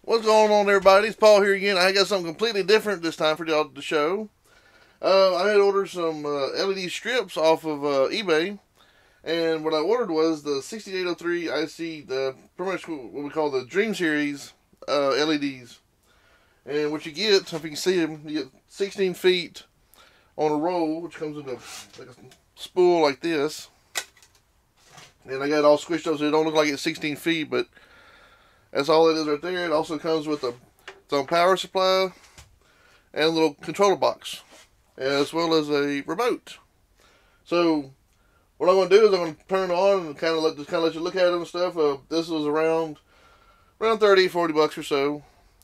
What's going on, everybody? It's Paul here again. I got something completely different this time for y'all to show. I had ordered some LED strips off of eBay, and what I ordered was the 6803 IC, pretty much what we call the Dream Series LEDs. And what you get, if you can see them, you get 16 feet on a roll, which comes in like a spool like this. And I got it all squished up so it don't look like it's 16 feet, but that's all it is right there. It also comes with its own power supply and a little controller box, as well as a remote. So what I'm going to do is I'm going to turn it on and kind of let you look at it and stuff. This was around 30, 40 bucks or so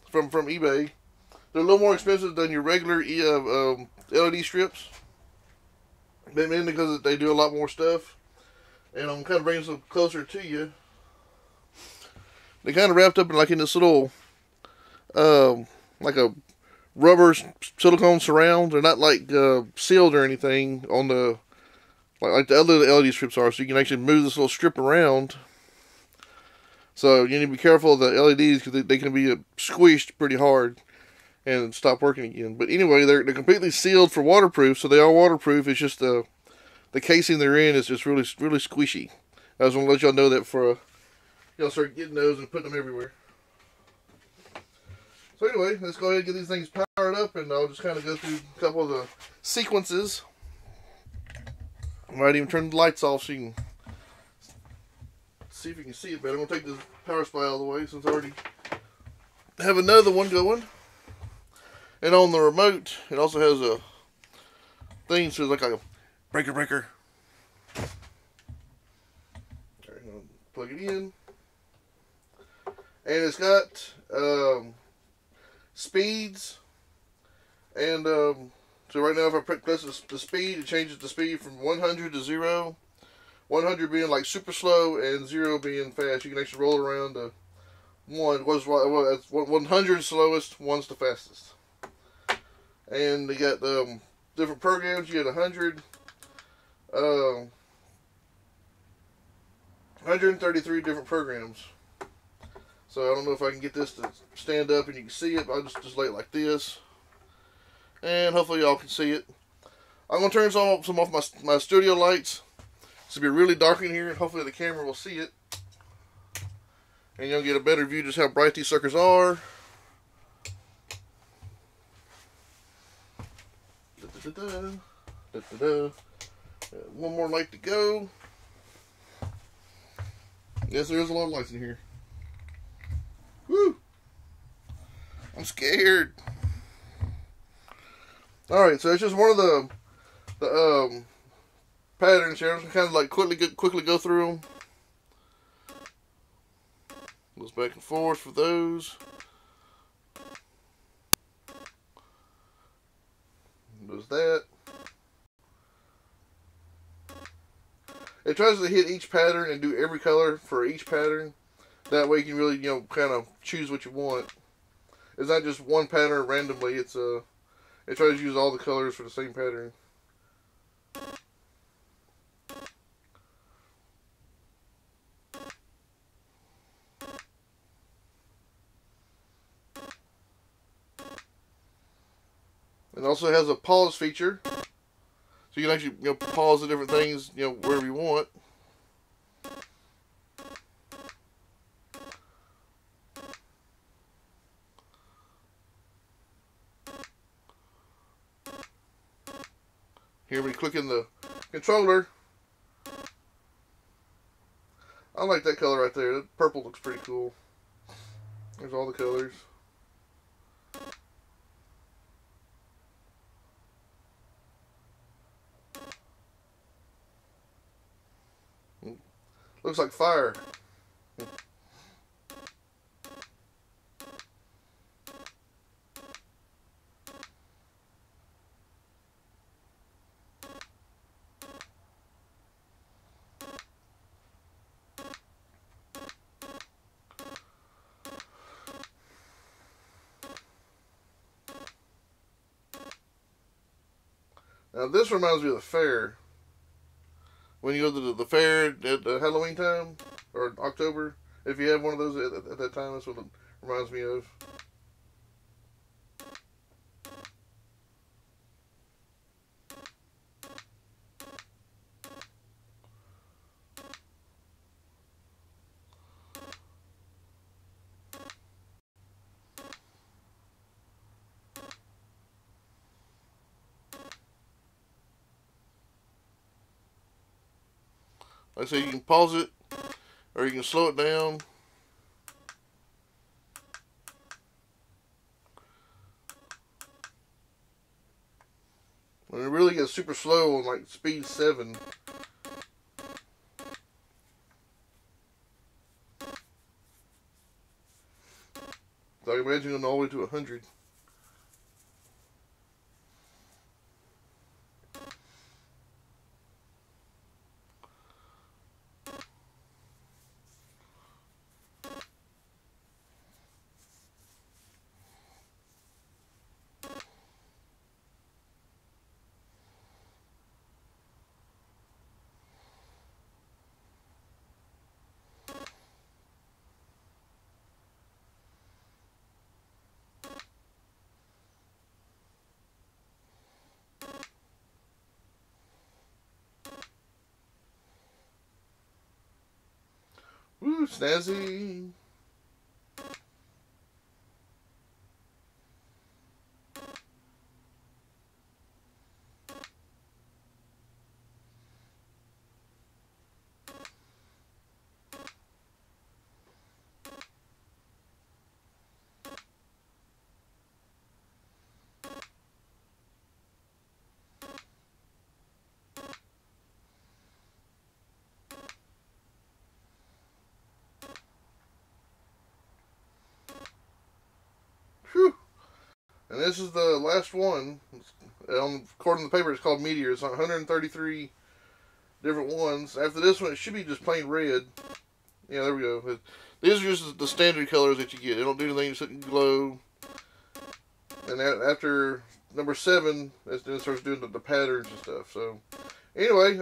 from eBay. They're a little more expensive than your regular LED strips, mainly because they do a lot more stuff. And I'm kind of bringing some closer to you. They kind of wrapped up in this little, like a rubber silicone surround. They're not like sealed or anything on the like the other LED strips are. So you can actually move this little strip around. So you need to be careful of the LEDs because they can be squished pretty hard and stop working again. But anyway, they're completely sealed for waterproof. So they are waterproof. It's just the casing they're in is just really squishy. I just want to let y'all know that for y'all start getting those and putting them everywhere. So anyway, let's go ahead and get these things powered up, and I'll just kind of go through a couple of the sequences. I might even turn the lights off so you can see if you can see it better. I'm going to take this power supply out of the way since I already have another one going. And on the remote, it also has a thing, so it's like a breaker. Alright, I'm going to plug it in. And it's got speeds, and so right now if I press the speed, it changes the speed from 100 to 0. 100 being like super slow and 0 being fast. You can actually roll around to 1. 100 slowest, 1's the fastest. And they got different programs. You get 133 different programs. So I don't know if I can get this to stand up and you can see it, but I'll just lay it like this. And hopefully y'all can see it. I'm going to turn some off my studio lights. It's going to be really dark in here, and hopefully the camera will see it. And you'll get a better view just how bright these suckers are. One more light to go. Yes, there is a lot of lights in here. Woo! I'm scared. Alright, so it's just one of the patterns here. I'm just kind of like quickly go through them. Goes back and forth for those. Does that. It tries to hit each pattern and do every color for each pattern. That way you can really, kind of choose what you want. It's not just one pattern randomly. It tries to use all the colors for the same pattern. It also has a pause feature. So you can actually, pause the different things, wherever you want. Here we click in the controller. I like that color right there. That purple looks pretty cool. There's all the colors. Looks like fire. Now this reminds me of the fair. When you go to the fair at Halloween time, or October, If you have one of those at that time, that's what it reminds me of. Like I say, you can pause it, or you can slow it down. When it really gets super slow on like speed 7. So I can imagine going all the way to 100. Woo, snazzy. Whew. And this is the last one. According to the paper, it's called Meteor. It's 133 different ones. After this one, it should be just plain red. Yeah, there we go. These are just the standard colors that you get. They don't do anything except glow. And after number 7, it starts doing the patterns and stuff. So, anyway,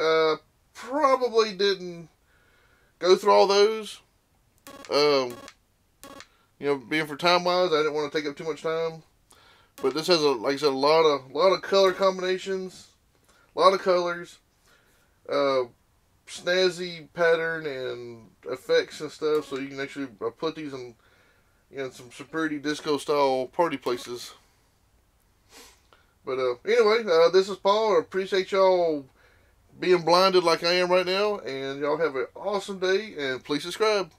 probably didn't go through all those. Being for time wise, I didn't want to take up too much time. But this has like I said, a lot of color combinations, a lot of colors, snazzy pattern and effects and stuff. So you can actually put these in some pretty disco style party places. But anyway, this is Paul. I appreciate y'all being blinded like I am right now, and y'all have an awesome day. And please subscribe.